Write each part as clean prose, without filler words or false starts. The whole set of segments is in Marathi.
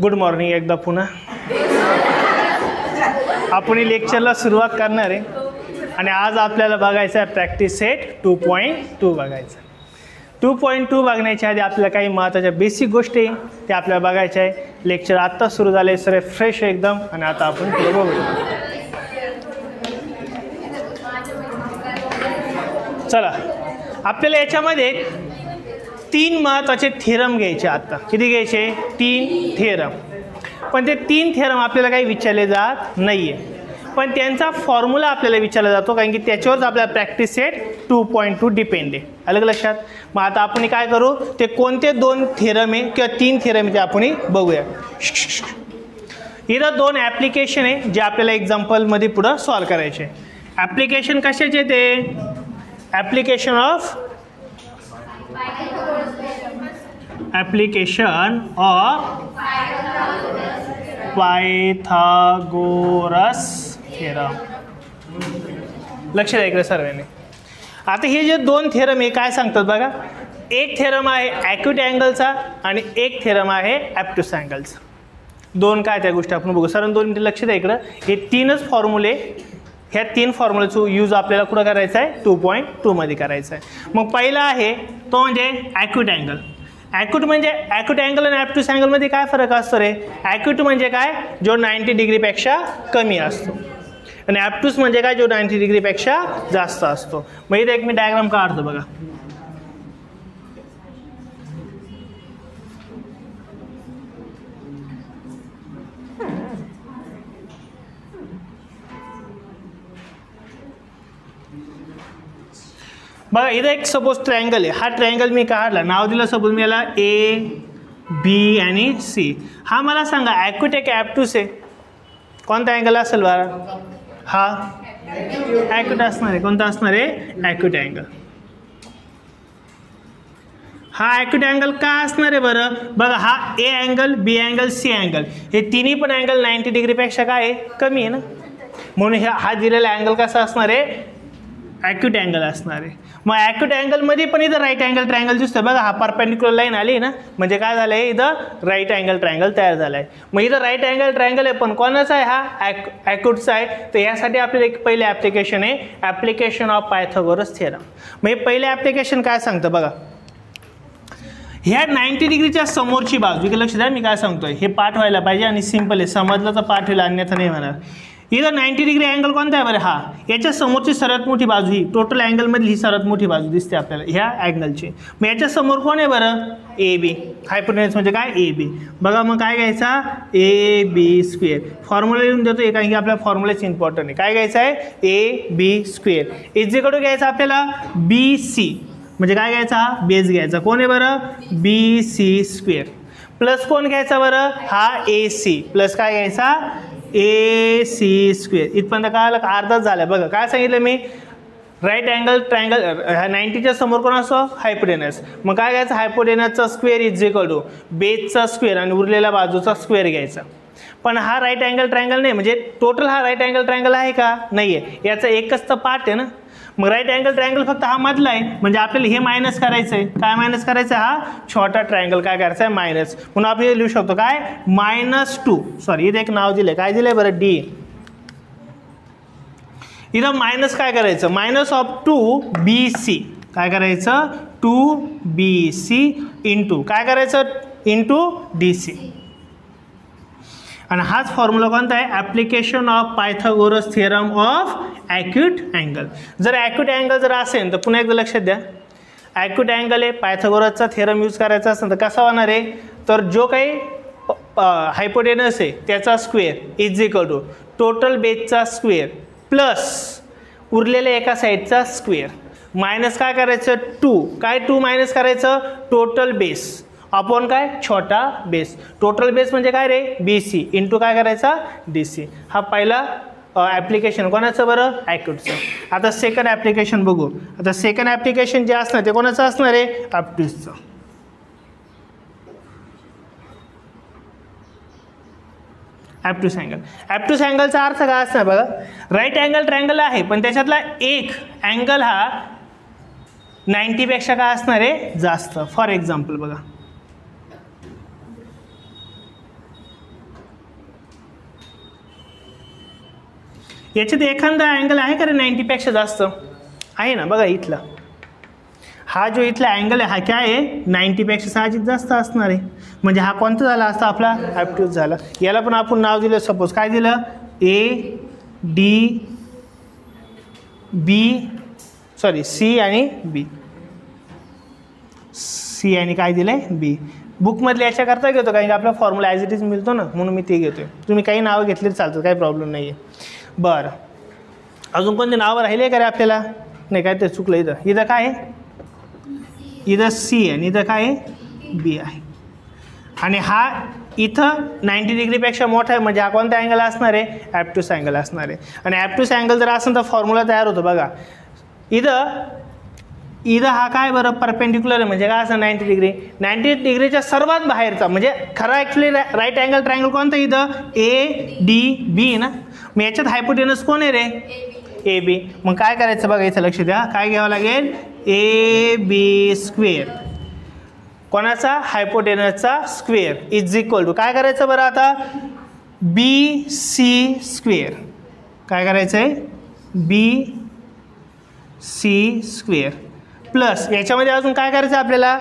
गुड मॉर्निंग एकदा पुन्हा. आपण लेक्चरला सुरुवात करणार आहे आणि आज आपल्याला बघायचं आहे प्रॅक्टिस सेट 2.2 बघायचं. 2.2 बघण्याच्या आधी आपल्याला काही महत्त्वाच्या बेसिक गोष्टी त्या आपल्याला बघायच्या आहे. लेक्चर आत्ता सुरू झाले, सर फ्रेश एकदम, आणि आता आपण पुढे बघूया. चला, आपल्याला याच्यामध्ये 3 महत्त्वाचे थेरम घ्यायचे. आता किती घ्यायचे? 3 थेरम. पण ते 3 थेरम आपल्याला काही विचारले जात नाही आहे, पण त्यांचा फॉर्म्युला आपल्याला विचारला जातो, कारण की त्याच्यावरच आपल्याला प्रॅक्टिस सेट 2.2 डिपेंड आहे. अलग लक्षात. मग आता आपण काय करू, ते कोणते 2 थेरम आहे किंवा 3 थेरम आहे ते आपण बघूया. इथं 2 ॲप्लिकेशन आहे जे आपल्याला एक्झाम्पलमध्ये पुढं सॉल्व करायचे. ॲप्लिकेशन कशाचे? ते ॲप्लिकेशन ऑफ पायथागोरस थेरम. लक्ष द्या इकडे सर्वांनी. आता हे जे 2 थेरम आहे काय सांगतात बघा. एक थेरम आहे ॲक्यूट अँगलचा आणि एक थेरम आहे ॲब्ट्यूस अँगलचा. 2 काय त्या गोष्टी आपण बघू. सर 2 मिनिटं लक्ष द्या इकडं. हे 3च फॉर्म्युले, ह्या 3 फॉर्म्युलेचा यूज आपल्याला कुठं करायचा आहे? 2.2 मध्ये करायचा आहे. मग पहिला आहे तो म्हणजे ॲक्यूट अँगल. ॲक्यूट म्हणजे ॲक्यूट अँगल आणि ॲब्ट्यूस अँगलमध्ये काय फरक असतो रे? ॲक्यूट म्हणजे काय? जो 90 डिग्रीपेक्षा कमी असतो, आणि ॲब्ट्यूस म्हणजे काय? जो 90 डिग्रीपेक्षा जास्त असतो. मग इथे एक मी डायग्राम काढतो बघा. बघा इथं एक सपोज ट्रायंगल आहे. हा ट्रायंगल मी काढला, नाव दिलं सपोज मी याला ए बी आणि सी. हा मला सांगा ॲक्यूट आहे की ॲब्ट्यूस आहे? कोणता अँगल असेल बरं? हा ॲक्यूट असणार आहे. कोणता असणार आहे? Acute angle. हा ॲक्यूट अँगल का असणार आहे बरं? बघा हा A angle, B angle, C angle, हे तिन्ही पण अँगल 90 डिग्रीपेक्षा काय आहे? कमी आहे ना. म्हणून हा दिलेला अँगल कसा असणार आहे? ॲक्यूट अँगल असणार आहे. मग ॲक्यूट अँगलमध्ये पण इथं राईट अँगल ट्रायंगल दिसतं बघा. हा परपेंडिक्युलर लाईन आली ना, म्हणजे काय झालं आहे? इथं राईट अँगल ट्रायंगल तयार झाला आहे. मग इथं राईट अँगल ट्रायंगल आहे, पण कोणाचा आहे? हा ॲक्यूटचा आहे. तर यासाठी आपल्याला एक पहिले ॲप्लिकेशन आहे ॲप्लिकेशन ऑफ पायथागोरस थेरम. मग हे पहिले ॲप्लिकेशन काय सांगतं बघा. ह्या 90 डिग्रीच्या समोरची बाजू, इकडे लक्ष द्या मी काय सांगतोय. हे पाठ व्हायला पाहिजे आणि सिंपल आहे, समजलं तर पाठ होईल, अन्यथा नाही होणार. इथं 90 डिग्री अँगल कोणता आहे बरं? हा. याच्या समोरची सर्वात मोठी बाजू, ही टोटल अँगलमधली ही सर्वात मोठी बाजू दिसते आपल्याला ह्या अँगलची. मग याच्या समोर कोण आहे बरं? A B. हायपोटेन्यूस म्हणजे काय? A B. बघा मग काय घ्यायचा? ए बी स्क्वेअर. फॉर्म्युला लिहून देतो कारण की आपल्या फॉर्म्युलाच इम्पॉर्टंट आहे. काय घ्यायचं आहे? A B square is equal to घ्यायचा आपल्याला बी सी, म्हणजे काय घ्यायचा? हा बेस घ्यायचा. कोण आहे बरं? B C square. प्लस कोण घ्यायचा बरं? हा ए सी. प्लस काय घ्यायचा? ए सी स्क्वेअर. इथपर्यंत काय अर्धाच झालं बघा. काय सांगितलं मी? राईट अँगल ट्रायंगल 90च्या समोर कोण असतो? हायपोटेनस. मग काय घ्यायचं? हायपोटेनसचा स्क्वेअर इज इक्वल टू बेसचा स्क्वेअर आणि उरलेल्या बाजूचा स्क्वेअर घ्यायचा. पण हा राईट अँगल ट्रायंगल नाही, म्हणजे टोटल हा राईट अँगल ट्रायंगल आहे का? नाही आहे. याचा एकच तर पार्ट आहे ना. मग राईट अँगल ट्रायंगल फक्त हा मधला आहे, म्हणजे आपल्याला हे मायनस करायचं आहे. काय मायनस करायचं आहे? हा छोटा ट्रायंगल काय करायचं आहे? मायनस. म्हणून आपण लिहू शकतो काय? -2. सॉरी इथे एक नाव दिलंय. काय दिलंय बरं? डी. इथं मायनस काय करायचं? -2BC. काय करायचं? 2BC इंटू काय करायचं? Into DC. आणि हाच फॉर्म्युला कोणता आहे? Application of Pythagoras theorem of acute angle. जर ॲक्यूट अँगल जर असेल तर पुन्हा एकदा लक्षात द्या. ॲक्यूट अँगल आहे, पायथागोरसचा थेरम यूज करायचा असेल तर कसा होणार आहे? तर जो काही हायपोटेनस आहे त्याचा square is equal to total बेसचा स्क्वेअर प्लस उरलेल्या एका साईडचा स्क्वेअर मायनस काय करायचं? 2. काय 2 मायनस करायचं? टोटल बेस अपॉन काय? छोटा बेस. टोटल बेस म्हणजे काय रे? BC इंटू काय करायचा? DC. हा पहिला ॲप्लिकेशन कोणाचं बरं? ॲक्यूटचं. आता सेकंड ॲप्लिकेशन बघू. आता सेकंड ॲप्लिकेशन जे असणार ते कोणाचं असणार आहे? ॲब्ट्यूसचं. ॲब्ट्यूस अँगल. ॲब्ट्यूस अँगलचा अर्थ काय असणार बघा. राईट अँगल ट्रायंगल आहे, पण त्याच्यातला एक अँगल हा 90 पेक्षा काय असणार आहे? जास्त. फॉर एक्झाम्पल बघा, याच्यात एखादा अँगल आहे का रे 90पेक्षा जास्त? आहे ना, बघा इथला हा जो इथला अँगल आहे हा काय आहे 90पेक्षा साहजिक जास्त असणार आहे. म्हणजे हा कोणता झाला असता आपला ॲप्ट्यूज झाला. याला पण आपण नाव दिलं सपोज काय दिलं सी आणि बी. सी आणि काय दिलं आहे बी. बुकमधले याच्याकरता घेतो कारण की आपला फॉर्म्युला ॲज इट इज मिळतो ना म्हणून मी ते घेतोय. तुम्ही काही नावं घेतली चालतं काही प्रॉब्लेम नाही आहे. बरं अजून कोणते नावं राहिले का रे आपल्याला? नाही काय ते चुकलं. इथं काय आहे इथं सी आणि इथं काय आहे बी आहे. आणि हा इथं 90 डिग्रीपेक्षा मोठा आहे म्हणजे हा कोणता अँगल असणार आहे ॲप्ट्यूस अँगल असणार आहे. आणि ॲप्ट्यूस अँगल जर असेल तर फॉर्म्युला तयार होतो बघा. इथं हा काय बरं परपेंडिक्युलर आहे म्हणजे काय असं 90 डिग्री. 90 डिग्रीच्या सर्वात बाहेरचा म्हणजे खरा ॲक्च्युली राईट अँगल ट्रायंगल कोणता इथं ADB ना. मग याच्यात हायपोटेनस कोण आहे रे AB. मग काय करायचं बघा इथं लक्ष द्या. काय घ्यावं लागेल AB स्क्वेअर कोणाचा हायपोटेनसचा स्क्वेअर इज इक्वल टू काय करायचं बरं आता BC स्क्वेअर. काय करायचं आहे BC स्क्वेअर प्लस याच्यामध्ये अजून काय करायचं आपल्याला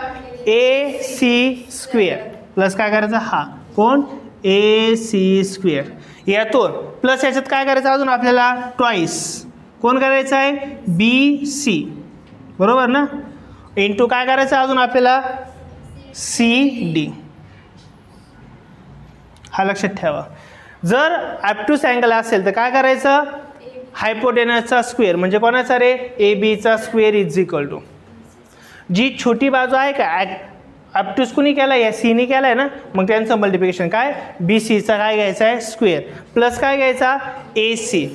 AC स्क्वेअर प्लस काय करायचं हा कोण AC स्क्वेअर. यातून प्लस याच्यात काय करायचं अजून आपल्याला ट्वाईस कोण करायचं आहे BC बरोबर ना. इंटू काय करायचं अजून आपल्याला CD. हा लक्षात ठेवा. जर ॲप्ट्यूस अँगल असेल तर काय करायचं हायपोटेनसचा स्क्वेअर म्हणजे कोणाचा रे ABचा स्क्वेअर इज इक्वल टू जी छोटी बाजू आहे का ॲप्ट्यूस कुणी केला आहे सीनी केला आहे ना मग त्यांचं मल्टिप्लिकेशन काय BCचा काय घ्यायचा आहे स्क्वेअर प्लस काय घ्यायचा AC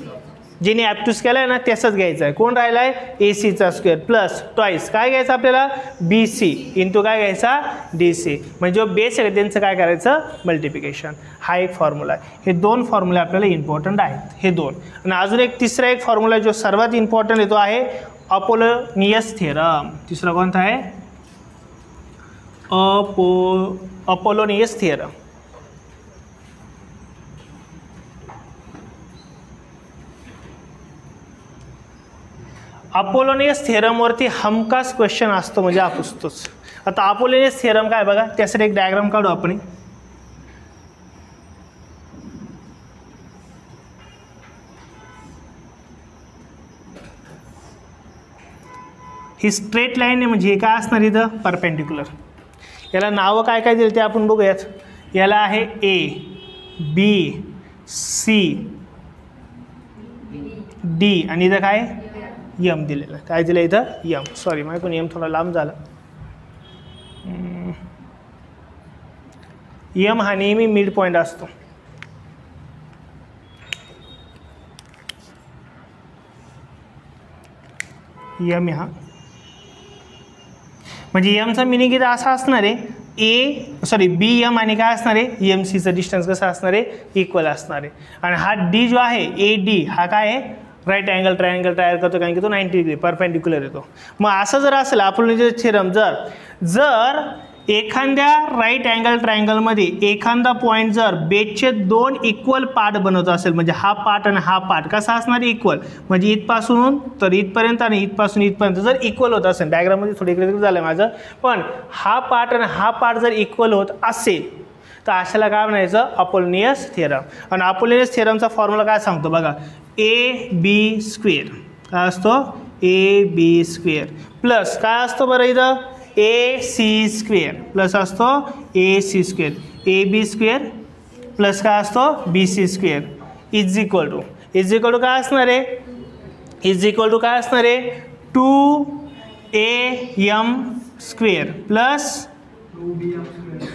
जिने ॲप्ट्यूस केला आहे ना त्याचाच घ्यायचा आहे. कोण राहिला आहे ACचा स्क्वेअर प्लस ट्वाईस काय घ्यायचं आपल्याला BC इंटू काय घ्यायचा DC म्हणजे जो बेस आहे त्यांचं काय करायचं मल्टिप्लिकेशन. हा एक फॉर्म्युला आहे. हे दोन फॉर्म्युले आपल्याला इम्पॉर्टंट आहेत हे दोन. आणि अजून एक तिसरा एक फॉर्म्युला जो सर्वात इम्पॉर्टंट आहे तो आहे अपोलोनियस थिअरम. तिसरा कोणता आहे अपोलोनियस थिअरम. अपोलोनियस थिअरमवरती हमखास क्वेश्चन असतो म्हणजे हा पुसतोच. आता अपोलोनियस थिअरम काय बघा त्यासाठी एक डायग्राम काढू आपण. ही स्ट्रेट लाईन आहे म्हणजे हे काय असणार इथं परपेंडिक्युलर. याला नावं काय काय दिली ते आपण बघूयात. याला आहे ABCD आणि इथं काय M दिलेलं. काय दिलं इथं M. सॉरी माझ्याकडून M थोडा लांब झाला. M हा नेहमी मिड पॉईंट असतो. M हा म्हणजे एमचा मिनिंग इथं असा असणार आहे BM आणि काय असणार आहे EMCचं डिस्टन्स कसं असणार आहे इक्वल असणार आहे. आणि हा D जो आहे AD हा काय आहे राईट अँगल ट्रायंगल तयार करतो कारण की तो 90 डिग्री परपेंडिक्युलर येतो. मग असं जर असेल अपोलोनियस थिअरम जर एखाद्या राईट अँगल ट्रायंगलमध्ये एखादा पॉईंट जर बेसचे दोन इक्वल पार्ट बनवत असेल म्हणजे हा पार्ट आणि हा पार्ट कसा असणार इक्वल म्हणजे इथपासून तर इथपर्यंत आणि इथपासून इथपर्यंत जर इक्वल होत असेल डायग्राममध्ये थोडी इकडे झालं आहे माझं पण हा पार्ट आणि हा पार्ट जर इक्वल होत असेल तर अशाला काय म्हणायचं अपोलोनियस थिअरम. आणि अपोलोनियस थिअरमचा फॉर्म्युला काय सांगतो बघा AB स्क्वेअर काय असतो AB स्क्वेअर प्लस काय असतो बरं इथं AC स्क्वेअर प्लस असतो AC square AB square plus काय असतो BC square is equal to काय असणार आहे इज इक्वल टू काय असणार आहे 2AM square plus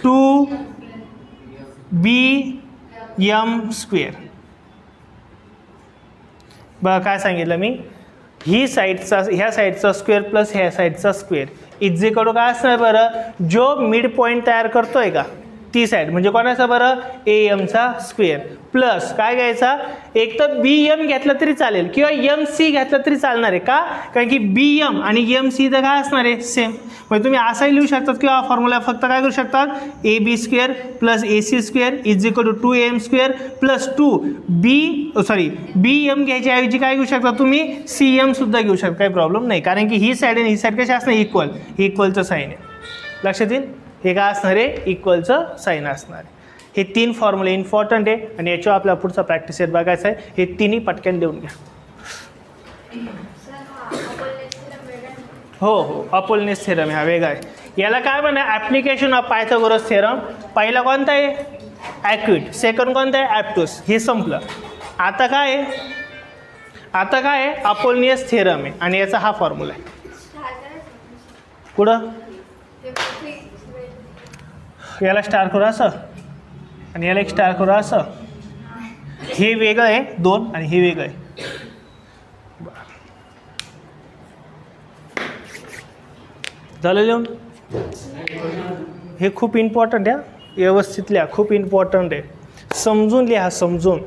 2BM square. बघा काय सांगितलं मी ही साईडचा ह्या साईडचा स्क्वेअर प्लस ह्या साईडचा स्क्वेअर इज इक्वल टू काय असणार बरं जो मिड पॉईंट तयार करतोय का ती साईड म्हणजे कोणाचा बरं AM चा स्क्वेअर प्लस काय घ्यायचा एक तर BM घेतलं तरी चालेल किंवा MC घेतलं तरी चालणार आहे का कारण की BM आणि MC तर काय असणार आहे सेम म्हणजे तुम्ही असाही लिहू शकतात किंवा फॉर्म्युला फक्त काय करू शकतात AB square plus AC square is equal to 2AM square plus 2BM घ्यायच्या ऐवजी काय घेऊ शकता तुम्ही CM सुद्धा घेऊ शकता काही प्रॉब्लेम नाही कारण की ही साईड आणि ही साईड कशी असणार इक्वलचं साईन आहे लक्षात येईल हे काय असणार आहे इक्वलचं साईन असणार आहे हे 3 फॉर्म्युले इम्पॉर्टंट आहे आणि याच्यावर आपला पुढचा प्रॅक्टिस सेट बघायचा आहे हे तिन्ही पटकन देऊन घ्या हो अपोलनेस थेरम हा वेगळा आहे याला काय म्हणा ॲप्लिकेशन ऑफ पायथागोरस थेरम पहिला कोणता आहे ॲक्यूट सेकंड कोणता आहे ॲप्टोस हे संपलं आता काय आहे अपोलनियस थेरम आहे आणि याचा हा फॉर्म्युला आहे कुठं याला स्टार करू असं आणि याला एक स्टार करू असं हे वेगळं आहे 2 आणि हे वेगळं आहे झालं लिहून हे खूप इम्पॉर्टंट आहे व्यवस्थित लिहा खूप इम्पॉर्टंट आहे समजून लिहा समजून